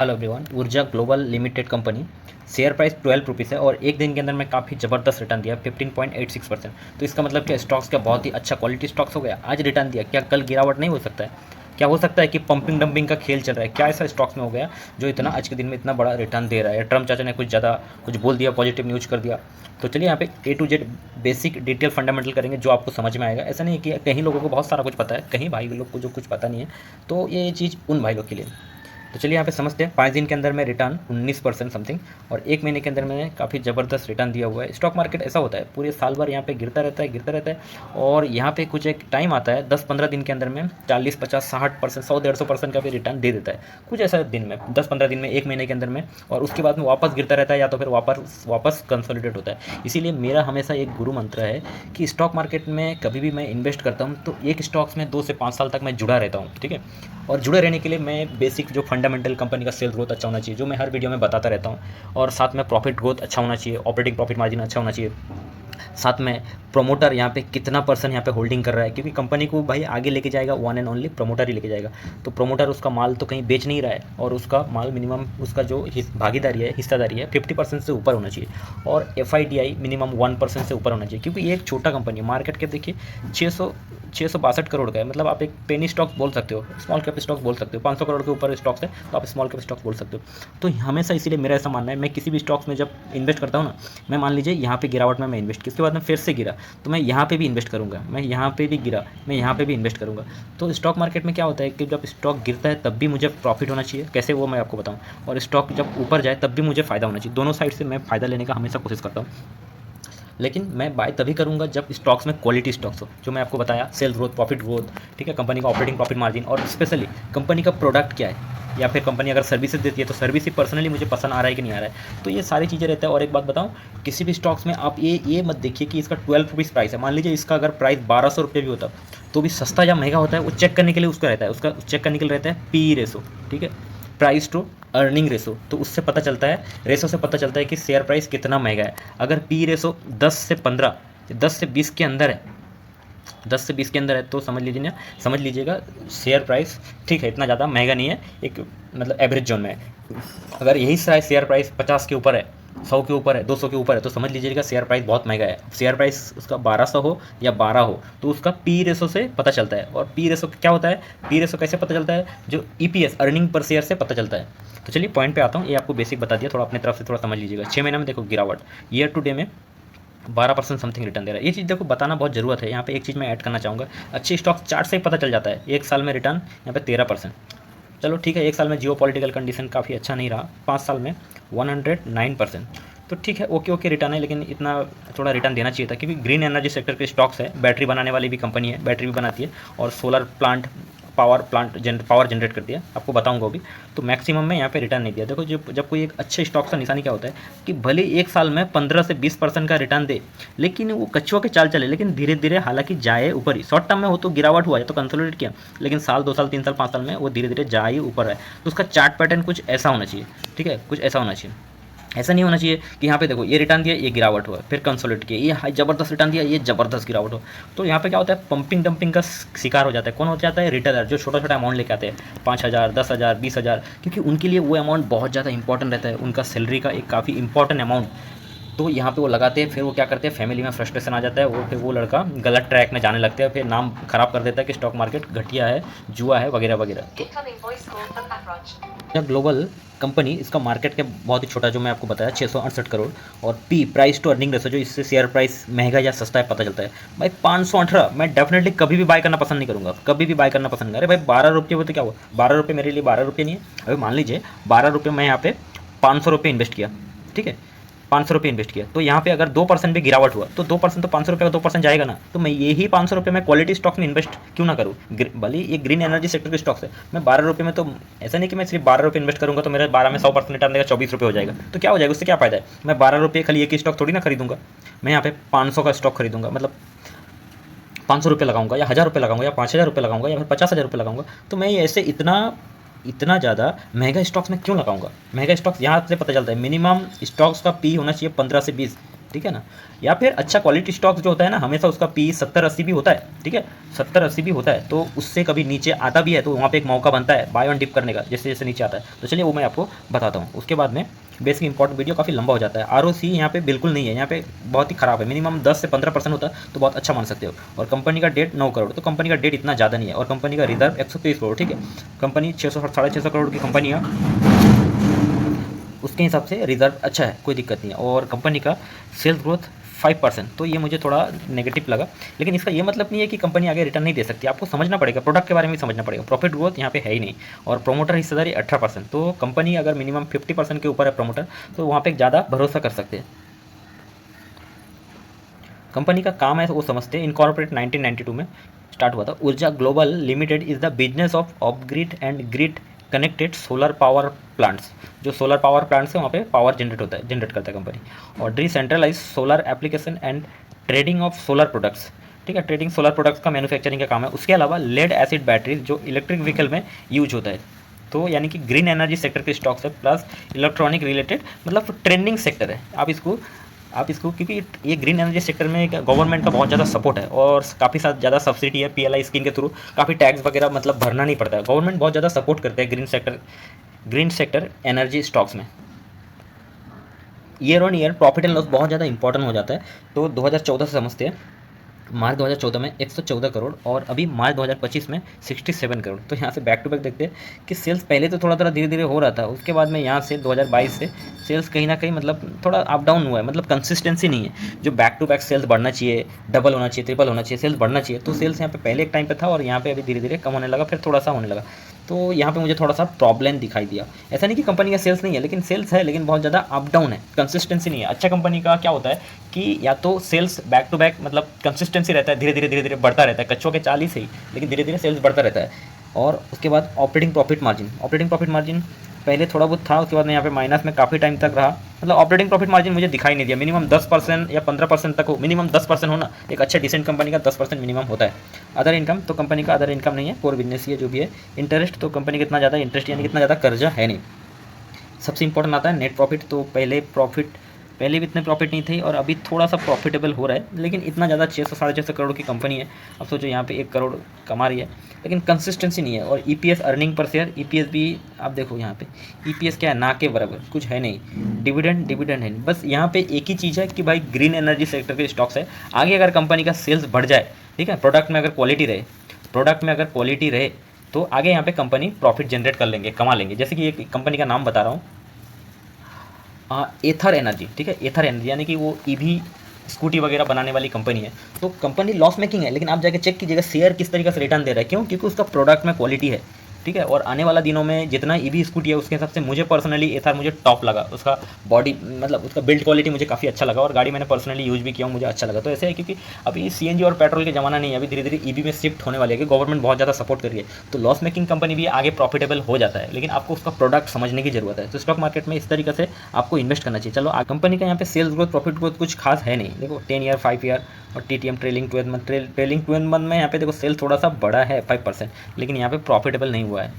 Hello everyone. Urja global limited company share price 12 rupees है और एक दिन के अंदर में काफ़ी ज़बरदस्त रिटर्न दिया 15.86%। तो इसका मतलब क्या स्टॉक्स का बहुत ही अच्छा क्वालिटी स्टॉक्स हो गया, आज रिटर्न दिया। क्या कल गिरावट नहीं हो सकता है? क्या हो सकता है कि पंपिंग डंपिंग का खेल चल रहा है? क्या ऐसा स्टॉक्स में हो गया जो इतना आज के दिन में इतना बड़ा रिटर्न दे रहा है? ट्रम्प चाचा ने कुछ ज़्यादा कुछ बोल दिया, पॉजिटिव न्यूज कर दिया। तो चलिए यहाँ पे A to Z basic detail fundamental करेंगे जो आपको समझ में आएगा। ऐसा नहीं है कि कहीं लोगों को बहुत सारा कुछ पता है, कहीं भाई लोग को जो कुछ पता नहीं है, तो ये चीज़ उन भाई लोग के लिए। तो चलिए यहाँ पे समझते हैं। 5 दिन के अंदर में रिटर्न 19% समथिंग और एक महीने के अंदर में काफ़ी ज़बरदस्त रिटर्न दिया हुआ है। स्टॉक मार्केट ऐसा होता है, पूरे साल भर यहाँ पे गिरता रहता है और यहाँ पे कुछ एक टाइम आता है 10-15 दिन के अंदर में 40, 50, 60%, 100-150% का भी रिटर्न दे देता है कुछ ऐसा दिन में, 10-15 दिन में, एक महीने के अंदर में। और उसके बाद में वापस गिरता रहता है या तो फिर वापस कंसोलिडेट होता है। इसीलिए मेरा हमेशा एक गुरु मंत्र है कि स्टॉक मार्केट में कभी भी मैं इन्वेस्ट करता हूँ तो एक स्टॉक्स में 2 से 5 साल तक मैं जुड़ा रहता हूँ, ठीक है। और जुड़े रहने के लिए मैं बेसिक जो फंडामेंटल कंपनी का सेल्स ग्रोथ अच्छा होना चाहिए, जो मैं हर वीडियो में बताता रहता हूँ, और साथ में प्रॉफिट ग्रोथ अच्छा होना चाहिए, ऑपरेटिंग प्रॉफिट मार्जिन अच्छा होना चाहिए, साथ में प्रोमोटर यहाँ पे कितना परसेंट यहाँ पे होल्डिंग कर रहा है, क्योंकि कंपनी को भाई आगे लेके जाएगा वन एंड ओनली प्रमोटर ही लेके जाएगा। तो प्रोमोटर उसका माल तो कहीं बेच नहीं रहा है और उसका माल मिनिमम उसका जो भागीदारी है, हिस्सेदारी है 50% से ऊपर होना चाहिए और FIDI मिनिमम 1% से ऊपर होना चाहिए, क्योंकि ये एक छोटा कंपनी है। मार्केट कैप देखिए 662 करोड़ का है, मतलब आप एक पेनी स्टॉक बोल सकते हो, स्मॉल कैप स्टॉक बोल सकते हो। 500 करोड़ के ऊपर स्टॉक्स है तो आप स्मॉल कैप स्टॉक बोल सकते हो। तो हमेशा इसीलिए मेरा ऐसा मानना है, मैं किसी भी स्टॉक्स में जब इन्वेस्ट करता हूँ ना, मैं मान लीजिए यहाँ पे गिरावट में मैं इन्वेस्ट किया, उसके बाद में फिर से गिरा तो मैं यहाँ पे भी इन्वेस्ट करूँगा, मैं यहाँ पे भी गिरा मैं यहाँ पे भी इन्वेस्ट करूँगा। तो स्टॉक मार्केट में क्या होता है कि जब स्टॉक गिरता है तब भी मुझे प्रॉफिट होना चाहिए, कैसे वो मैं आपको बताऊँ, और स्टॉक जब ऊपर जाए तब भी मुझे फ़ायदा होना चाहिए। दोनों साइड से मैं फ़ायदा लेने का हमेशा कोशिश करता हूँ। लेकिन मैं बाय तभी करूँगा जब स्टॉक्स में क्वालिटी स्टॉक्स हो, जो मैं आपको बताया, सेल्स ग्रोथ, प्रॉफिट ग्रोथ, ठीक है, कंपनी का ऑपरेटिंग प्रॉफिट मार्जिन, और स्पेशली कंपनी का प्रोडक्ट क्या है, या फिर कंपनी अगर सर्विसेज देती है तो सर्विस ही पर्सनली मुझे पसंद आ रहा है कि नहीं आ रहा है। तो ये सारी चीज़ें रहता है। और एक बात बताऊँ, किसी भी स्टॉक्स में आप ये मत देखिए कि इसका 12 रुपीज़ प्राइस है। मान लीजिए इसका अगर प्राइस 1200 रुपये भी होता तो भी सस्ता या महंगा होता है, वो चेक करने के लिए उसका रहता है, उसका चेक करने के लिए रहता है पी रेशो, ठीक है, प्राइस टू अर्निंग रेशो। तो उससे पता चलता है, रेशो से पता चलता है कि शेयर प्राइस कितना महंगा है। अगर पी रेशो 10 से 15, 10 से 20 के अंदर है, 10 से 20 के अंदर है तो समझ लीजिएगा शेयर प्राइस ठीक है, इतना ज़्यादा महंगा नहीं है, एक मतलब एवरेज जोन में है। अगर यही शेयर प्राइस 50 के ऊपर है, 100 के ऊपर है, 200 के ऊपर है, तो समझ लीजिएगा शेयर प्राइस बहुत महंगा है। शेयर प्राइस उसका 1200 हो या 12 हो तो उसका पी रेशो से पता चलता है। और पी रेशो क्या होता है, पी रेशो कैसे पता चलता है, जो EPS अर्निंग पर शेयर से पता चलता है। तो चलिए पॉइंट पे आता हूँ, ये आपको बेसिक बता दिया, थोड़ा अपने तरफ से थोड़ा समझ लीजिएगा। 6 महीने में देखो गिरावट, ईयर टू डे में 12% समथिंग रिटर्न दे रहा है। ये चीज़ देखो बताना बहुत ज़रूरत है। यहाँ पे एक चीज़ मैं ऐड करना चाहूँगा, अच्छे स्टॉक चार्ट से ही पता चल जाता है। एक साल में रिटर्न यहाँ पे 13%। चलो ठीक है, एक साल में जियो पॉलिटिकल कंडीशन काफ़ी अच्छा नहीं रहा, 5 साल में 109%। तो ठीक है, ओके रिटर्न है, लेकिन इतना थोड़ा रिटर्न देना चाहिए था, क्योंकि ग्रीन एनर्जी सेक्टर के स्टॉक्स है, बैटरी बनाने वाली भी कंपनी है, बैटरी भी बनाती है और सोलर प्लांट पावर जनरेट करती है, आपको बताऊंगा वो भी। तो मैक्सिमम में यहाँ पे रिटर्न नहीं दिया। देखो जब कोई एक अच्छे स्टॉक का निशानी क्या होता है कि भले एक साल में 15 से 20% का रिटर्न दे, लेकिन वो कछुआ के चाल चले, लेकिन धीरे धीरे हालांकि जाए ऊपर ही। शॉर्ट टर्म में हो तो गिरावट हुआ है तो कंसोलिडेट किया, लेकिन साल 2 साल 3 साल 5 साल में वो धीरे धीरे जाए ऊपर है। तो उसका चार्ट पैटर्न कुछ ऐसा होना चाहिए, ठीक है, कुछ ऐसा होना चाहिए। ऐसा नहीं होना चाहिए कि यहाँ पे देखो ये रिटर्न दिया, ये गिरावट हुआ, फिर कंसोलिडेट किया, ये हाई ज़बरदस्त रिटर्न दिया, ये ज़बरदस्त गिरावट हो। तो यहाँ पे क्या होता है, पंपिंग डंपिंग का शिकार हो जाता है। कौन हो जाता है, रिटेलर, जो छोटा छोटा अमाउंट लेके आते हैं, 5000, 10,000, 20,000, क्योंकि उनके लिए वो अमाउंट बहुत ज़्यादा इंपॉर्टेंट रहता है, उनका सैलरी का एक काफ़ी इंपॉर्टेंट अमाउंट। तो यहाँ पे वो लगाते हैं, फिर वो क्या करते हैं, फैमिली में फ्रस्ट्रेशन आ जाता है, फिर वो लड़का गलत ट्रैक में जाने लगता है, फिर नाम खराब कर देता है कि स्टॉक मार्केट घटिया है, जुआ है, वगैरह वगैरह। तो ग्लोबल कंपनी, इसका मार्केट कैप बहुत ही छोटा, जो मैं आपको बताया 668 करोड़, और P price to earning ratio, जो इससे शेयर प्राइस महंगा या सस्ता है पता चलता है, भाई 518। मैं डेफिनेटली कभी भी बाय करना पसंद नहीं करूँगा, कभी भी बाय करना पसंद नहीं। अरे भाई 12 रुपये हुए तो क्या हुआ, 12 रुपये मेरे लिए 12 रुपये नहीं है। अभी मान लीजिए 12 रुपये मैं यहाँ पे 500 रुपये इन्वेस्ट किया, ठीक है, 500 रुपये इन्वेस्ट किया, तो यहाँ पे अगर 2% भी गिरावट हुआ तो 2% तो 500 रुपये का 2% जाएगा ना। तो मैं यही 500 रुपये में क्वालिटी स्टॉक्स में इन्वेस्ट क्यों ना करूँ, भले ये ग्रीन एनर्जी सेक्टर के स्टॉक्स है। मैं 12 रुपये में, तो ऐसा नहीं कि मैं सिर्फ 12 रुपये इन्वेस्ट करूँगा तो मेरे 12 में 100% रिटर्न देगा, 24 रुपये हो जाएगा, तो क्या हो जाएगा, उससे क्या फायदा है। मैं 12 रुपये खाली एक ही स्टॉक थोड़ी ना खरीदूंगा, मैं यहाँ पे 500 का स्टॉक खरीदूंगा, मतलब 500 रुपये लगाऊंगा या 1000 रुपये लगाऊंगा या 5000 रुपये लगाऊंगा या फिर 50,000 रुपये लगाऊंगा। तो मैं ऐसे इतना ज़्यादा महंगा स्टॉक्स में क्यों लगाऊंगा। महंगा स्टॉक्स यहाँ से पता चलता है, मिनिमम स्टॉक्स का पी होना चाहिए 15 से 20, ठीक है ना। या फिर अच्छा क्वालिटी स्टॉक्स जो होता है ना, हमेशा उसका पी 70-80 भी होता है, ठीक है, 70-80 भी होता है, तो उससे कभी नीचे आता भी है तो वहाँ पे एक मौका बनता है बाय ऑन डिप करने का, जैसे जैसे नीचे आता है। तो चलिए वो मैं आपको बताता हूँ। उसके बाद में बेसिक इंपॉर्टेंट वीडियो काफ़ी लंबा हो जाता है। ROC यहाँ पे बिल्कुल नहीं है, यहाँ पे बहुत ही खराब है, मिनिमम 10 से 15% होता है तो बहुत अच्छा मान सकते हो। और कंपनी का डेट 9 करोड़, तो कंपनी का डेट इतना ज़्यादा नहीं है। और कंपनी का रिजर्व 123 करोड़, ठीक है, कंपनी 600-650 करोड़ की कंपनी है, उसके हिसाब से रिजर्व अच्छा है, कोई दिक्कत नहीं है। और कंपनी का सेल्स ग्रोथ 5%, तो ये मुझे थोड़ा नेगेटिव लगा। लेकिन इसका ये मतलब नहीं है कि कंपनी आगे रिटर्न नहीं दे सकती, आपको समझना पड़ेगा, प्रोडक्ट के बारे में भी समझना पड़ेगा। प्रॉफिट ग्रोथ यहाँ पे है ही नहीं। और प्रोमोटर हिस्सेदारी 18%, तो कंपनी अगर मिनिमम 50% के ऊपर है प्रोमोटर, तो वहाँ पे ज़्यादा भरोसा कर सकते हैं। कंपनी का काम है वो समझते हैं। इनकॉर्पोरेट 1992 में स्टार्ट हुआ था। Urja global limited is the business of grid and grid connected solar power plants. जो सोलर पावर प्लांट्स है वहाँ पे पावर जनरेट करता है कंपनी। और decentralise solar application and trading of solar products, ठीक है, ट्रेडिंग सोलर प्रोडक्ट्स का मैन्युफैक्चरिंग का काम है। उसके अलावा लेड एसिड बैटरीज जो इलेक्ट्रिक व्हीकल में यूज होता है, तो यानी कि ग्रीन एनर्जी सेक्टर के स्टॉक्स है, प्लस इलेक्ट्रॉनिक रिलेटेड, मतलब ट्रेंडिंग सेक्टर है। आप इसको क्योंकि ये ग्रीन एनर्जी सेक्टर में गवर्नमेंट का बहुत ज़्यादा सपोर्ट है और काफ़ी ज़्यादा सब्सिडी है PLI स्कीम के थ्रू, काफ़ी टैक्स वगैरह मतलब भरना नहीं पड़ता है। गवर्नमेंट बहुत ज़्यादा सपोर्ट करते हैं ग्रीन सेक्टर एनर्जी स्टॉक्स में। Year on year profit and loss बहुत ज़्यादा इंपॉर्टेंट हो जाता है। तो 2014 से समझते हैं। मार्च 2014 में 114 करोड़ और अभी मार्च 2025 में 67 करोड़। तो यहाँ से बैक टू बैक देखते हैं कि सेल्स पहले तो थोड़ा थोड़ा धीरे धीरे हो रहा था, उसके बाद में यहाँ से 2022 से सेल्स कहीं ना कहीं मतलब थोड़ा अप डाउन हुआ है, मतलब कंसिस्टेंसी नहीं है। जो बैक टू बैक सेल्स बढ़ना चाहिए, डबल होना चाहिए, ट्रिपल होना चाहिए, सेल्स बढ़ना चाहिए, तो सेल्स यहाँ पे पहले एक टाइम पे था और यहाँ पे अभी धीरे धीरे कम होने लगा, फिर थोड़ा सा होने लगा। तो यहाँ पे मुझे थोड़ा सा प्रॉब्लम दिखाई दिया। ऐसा नहीं कि कंपनी का सेल्स नहीं है, लेकिन सेल्स है, लेकिन बहुत ज़्यादा अप डाउन है, कंसिस्टेंसी नहीं है। अच्छा कंपनी का क्या होता है कि या तो सेल्स बैक टू बैक मतलब कंसिस्टेंसी रहता है, धीरे धीरे बढ़ता रहता है, कच्चों के 40 ही, लेकिन धीरे धीरे सेल्स बढ़ता रहता है। और उसके बाद ऑपरेटिंग प्रॉफिट मार्जिन पहले थोड़ा बहुत था, उसके बाद में यहाँ पे माइनस में काफ़ी टाइम तक रहा। मतलब ऑपरेटिंग प्रॉफिट मार्जिन मुझे दिखाई नहीं दिया। मिनिमम 10% या 15% तक हो, मिनिमम 10% होना एक अच्छा डिसेंट कंपनी का 10% मिनिमम होता है। अदर इनकम, तो कंपनी का अदर इनकम नहीं है, कोर बिजनेस ही है जो भी है। इंटरेस्ट, तो कंपनी का इतना ज़्यादा इंटरेस्ट यानी कितना ज़्यादा कर्जा है नहीं। सबसे इंपॉर्टेंट आता है नेट प्रॉफिट। तो पहले भी इतने प्रॉफिट नहीं थे और अभी थोड़ा सा प्रॉफिटेबल हो रहा है, लेकिन इतना ज़्यादा 600-650 करोड़ की कंपनी है। अब सोचो यहाँ पे 1 करोड़ कमा रही है, लेकिन कंसिस्टेंसी नहीं है। और EPS, earning per share, EPS भी आप देखो यहाँ पे EPS क्या है, ना के बराबर कुछ है नहीं। डिविडेंड है नहीं। बस यहाँ पे एक ही चीज़ है कि भाई ग्रीन एनर्जी सेक्टर के स्टॉक्स है। आगे अगर कंपनी का सेल्स बढ़ जाए, ठीक है, प्रोडक्ट में अगर क्वालिटी रहे तो आगे यहाँ पे कंपनी प्रॉफिट जनरेट कर लेंगे, कमा लेंगे। जैसे कि एक कंपनी का नाम बता रहा हूँ, एथर एनर्जी, ठीक है, एथर एनर्जी यानी कि वो EV स्कूटी वगैरह बनाने वाली कंपनी है। तो कंपनी लॉस मेकिंग है, लेकिन आप जाके चेक कीजिएगा शेयर किस तरीके से रिटर्न दे रहा है। क्यों? क्योंकि उसका प्रोडक्ट में क्वालिटी है, ठीक है। और आने वाला दिनों में जितना EV स्कूटी है उसके हिसाब से मुझे पर्सनली एथर मुझे टॉप लगा। उसका बॉडी मतलब उसका बिल्ड क्वालिटी मुझे काफ़ी अच्छा लगा और गाड़ी मैंने पर्सनली यूज भी किया हूँ, मुझे अच्छा लगा। तो ऐसे है क्योंकि अभी CNG और पेट्रोल के ज़माना नहीं है, अभी धीरे धीरे EV में शिफ्ट होने वाली है, गवर्नमेंट बहुत ज़्यादा सपोर्ट कर रही है। तो लॉस मेकिंग कंपनी भी आगे प्रॉफिटेबल हो जाता है, लेकिन आपको उसका प्रोडक्ट समझने की जरूरत है। तो स्टॉक मार्केट में इस तरीके से आपको इन्वेस्ट करना चाहिए। चलो, कंपनी का यहाँ पे सेल्स ग्रोथ, प्रॉफिट ग्रोथ कुछ खास है नहीं। देखो 10 ईयर, 5 ईयर और TTM ट्रेलिंग 12 मंथ में यहाँ पे देखो सेल थोड़ा सा बड़ा है 5%, लेकिन यहाँ पे प्रॉफिटेबल नहीं हुआ है।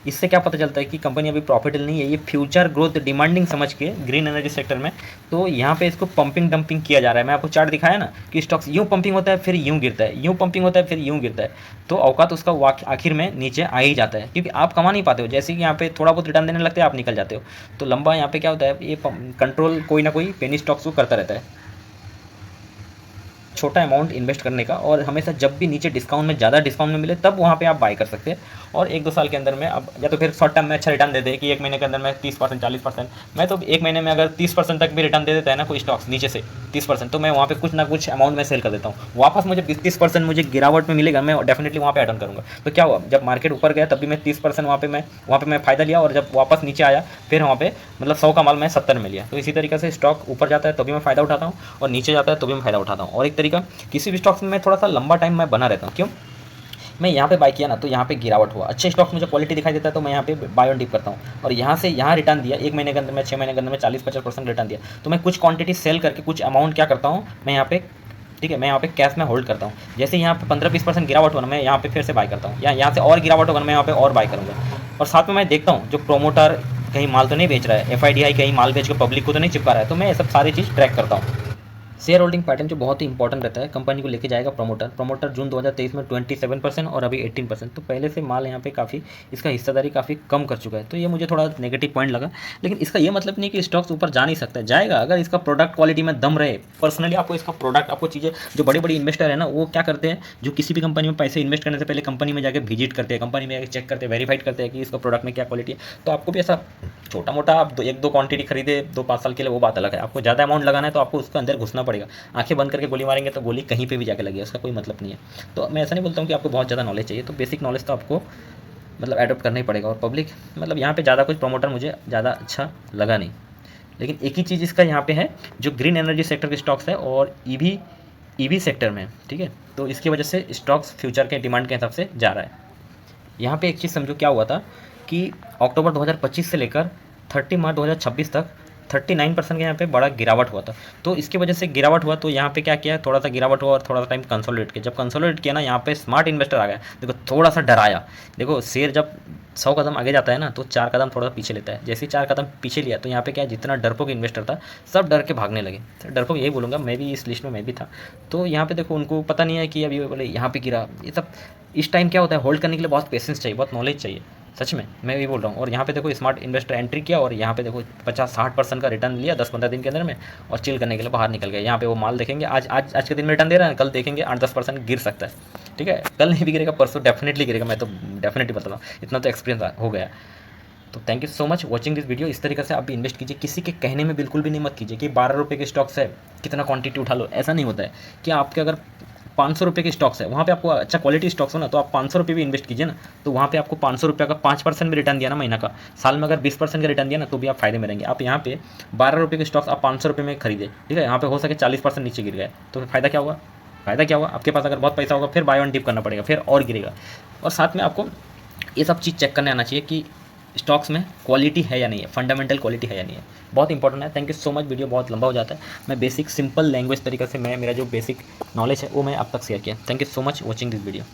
इससे क्या पता चलता है कि कंपनी अभी प्रॉफिटेबल नहीं है। ये फ्यूचर ग्रोथ डिमांडिंग समझ के ग्रीन एनर्जी सेक्टर में, तो यहाँ पे इसको पंपिंग डंपिंग किया जा रहा है। मैं आपको चार्ट दिखाया ना कि स्टॉक्स यूँ पंपिंग होता है, फिर यूँ गिरता है, यूँ पंपिंग होता है, फिर यूँ गिरता है। तो औकात उसका आखिर में नीचे आ ही जाता है, क्योंकि आप कमा नहीं पाते हो। जैसे कि यहाँ पे थोड़ा बहुत रिटर्न देने लगते हैं, आप निकल जाते हो। तो लंबा यहाँ पे क्या होता है, ये कंट्रोल कोई ना कोई पेनी स्टॉक्स को करता रहता है, छोटा अमाउंट इन्वेस्ट करने का। और हमेशा जब भी नीचे डिस्काउंट में, ज़्यादा डिस्काउंट में मिले तब वहाँ पे आप बाय कर सकते हैं। और 1-2 साल के अंदर में अब या तो फिर शॉर्ट टर्म में अच्छा रिटर्न दे दे कि 1 महीने के अंदर में 30%, 40%। मैं तो 1 महीने में अगर 30% तक भी रिटर्न दे देता है ना कोई स्टॉक्स नीचे से 30%, तो मैं वहाँ पे कुछ ना कुछ अमाउंट में सेल कर देता हूँ। वापस मुझे 30% मुझे गिरावट में मिलेगा, मैं डेफिनेटली वहाँ पे रिटर्न करूँगा। तो क्या हुआ, जब मार्केट ऊपर गया तब भी मैं 30% वहाँ पे मैं फ़ायदा लिया, और जब वापस नीचे आया फिर वहाँ पे मतलब 100 का माल मैं 70 में लिया। तो इसी तरीके से स्टॉक ऊपर जाता है तो भी मैं फ़ायदा उठाता हूँ, और नीचे जाता है तो भी मैं फ़ायदा उठाता हूँ। और एक तरीका, किसी भी स्टॉक्स में थोड़ा सा लंबा टाइम मैं बना रहता हूँ। क्यों? मैं यहाँ पे बाय किया ना तो यहाँ पे गिरावट हुआ, अच्छे स्टॉक्स मुझे क्वालिटी दिखाई देता है तो मैं यहाँ पे बाय ऑन डिप करता हूँ। और यहाँ से यहाँ रिटर्न दिया 1 महीने के अंदर में, 6 महीने के अंदर में 40-50% रिटर्न दिया, तो मैं कुछ क्वांटिटी सेल करके कुछ अमाउंट क्या करता हूँ मैं यहाँ पे, ठीक है, मैं यहाँ पे कैश में होल्ड करता हूँ। जैसे यहाँ पे 15-20% गिरावट होना, मैं यहाँ पे फिर से बाय करता हूँ, या यहाँ से और गिरावट होगा मैं यहाँ पे और बाय करूँगा। और साथ में मैं देखता हूँ जो प्रोमोटर कहीं माल तो नहीं बेच रहा है, FIDI कहीं माल बेच के पब्लिक को तो नहीं चिपका रहा है। तो मैं ये सब सारी चीज़ ट्रैक करता हूँ। शेयर होल्डिंग पैटर्न जो बहुत ही इंपॉर्टेंट रहता है, कंपनी को लेके जाएगा प्रमोटर जून 2023 में 27% और अभी 18%। तो पहले से माल यहाँ पे काफ़ी, इसका हिस्सेदारी काफ़ी कम कर चुका है। तो ये मुझे थोड़ा नेगेटिव पॉइंट लगा, लेकिन इसका ये मतलब नहीं कि स्टॉक्स ऊपर जा नहीं सकता, जाएगा अगर इसका प्रोडक्ट क्वालिटी में दम रहे। पर्सनली आपको इसका प्रोडक्ट, आपको चीज़ें, जो बड़ी बड़ी इन्वेस्टर है ना, वो क्या करते हैं, जो किसी भी कंपनी में पैसे इन्वेस्ट करने से पहले कंपनी में जाकर विजिट करते हैं, कंपनी में जाकर चेक करते हैं, वेरीफाइड करते हैं कि इसका प्रोडक्ट में क्या क्वालिटी है। तो आपको भी ऐसा छोटा मोटा आप एक दो क्वांटिटी खरीदे 2-5 साल के लिए, वो बात अलग है। आपको ज़्यादा अमाउंट लगाना है तो आपको उसके अंदर घुसना पड़ेगा। आंखें बंद करके गोली मारेंगे तो गोली कहीं पे भी जाके लगेगी, उसका कोई मतलब नहीं है। तो मैं ऐसा नहीं बोलता हूँ कि आपको बहुत ज़्यादा नॉलेज चाहिए, तो बेसिक नॉलेज तो आपको मतलब एडॉप्ट करना ही पड़ेगा। और पब्लिक मतलब यहाँ पे ज़्यादा कुछ प्रमोटर मुझे ज़्यादा अच्छा लगा नहीं, लेकिन एक ही चीज़ इसका यहाँ पे है, जो ग्रीन एनर्जी सेक्टर के स्टॉक्स है और ईवी सेक्टर में, ठीक है, तो इसकी वजह से स्टॉक्स फ्यूचर के डिमांड के हिसाब से जा रहा है। यहाँ पे एक चीज़ समझो क्या हुआ था कि अक्टूबर 2025 से लेकर 30 मार्च 2026 तक 39% के यहाँ पे बड़ा गिरावट हुआ था। तो इसकी वजह से गिरावट हुआ, तो यहाँ पे क्या किया, थोड़ा सा गिरावट हुआ और थोड़ा सा टाइम कंसोलिडेट किया। जब कंसोलिडेट किया ना, यहाँ पे स्मार्ट इन्वेस्टर आ गया, देखो थोड़ा सा डराया। देखो शेयर जब 100 कदम आगे जाता है ना, तो 4 कदम थोड़ा सा पीछे लेता है। जैसे ही 4 कदम पीछे लिया, तो यहाँ पे क्या है, जितना डरपोक इन्वेस्टर था सब डर के भागने लगे। डरपोक यही बोलूँगा, मैं भी इस लिस्ट में मैं भी था। तो यहाँ पे देखो उनको पता नहीं है कि अभी बोले यहाँ पे गिरा, ये सब इस टाइम क्या होता है, होल्ड करने के लिए बहुत पेशेंस चाहिए, बहुत नॉलेज चाहिए, सच में मैं भी बोल रहा हूँ। और यहाँ पे देखो स्मार्ट इन्वेस्टर एंट्री किया और यहाँ पे देखो 50-60% का रिटर्न लिया 10-15 दिन के अंदर में, और चिल करने के लिए बाहर निकल गया। यहाँ पे वो माल देखेंगे, आज के दिन में रिटर्न दे रहा है, कल देखेंगे 8-10% गिर सकता है, ठीक है। कल नहीं भी गिरेगा, परसों डेफिनेटली गिरेगा, मैं तो डेफिनेटली बता रहा हूँ, इतना तो एक्सपीरियंस हो गया। तो thank you so much watching this video. इस तरीके से आप भी इन्वेस्ट कीजिए, किसी के कहने में बिल्कुल भी नहीं मत कीजिए कि 12 रुपये के स्टॉक्स है कितना क्वांटिटी उठा लो, ऐसा नहीं होता है। कि आपके अगर 500 रुपये के स्टॉक्स है, वहाँ पे आपको अच्छा क्वालिटी स्टॉक्स हो ना, तो आप 500 रुपये भी इन्वेस्ट कीजिए ना, तो वहाँ पे आपको 500 रुपये का 5% भी रिटर्न दिया ना महीना का, साल में अगर 20% का रिटर्न दिया ना, तो भी आप फायदे में रहेंगे। आप यहाँ पे 12 रुपये के स्टॉक्स आप 500 रुपये में खरीदे, ठीक है, यहाँ पे हो सके 40% नीचे गिर गए, तो फायदा क्या हुआ? फायदा क्या हुआ? आपके पास अगर बहुत पैसा होगा, फिर बाय ऑन डिप करना पड़ेगा, फिर और गिरेगा। और साथ में आपको ये सब चीज़ चेक करने आना चाहिए कि स्टॉक्स में क्वालिटी है या नहीं है, फंडामेंटल क्वालिटी है या नहीं है, बहुत इंपॉर्टेंट है। Thank you so much. Video बहुत लंबा हो जाता है, मैं बेसिक सिंपल लैंग्वेज तरीके से मैं मेरा जो बेसिक नॉलेज है वो मैं आप तक शेयर किया। Thank you so much watching this video.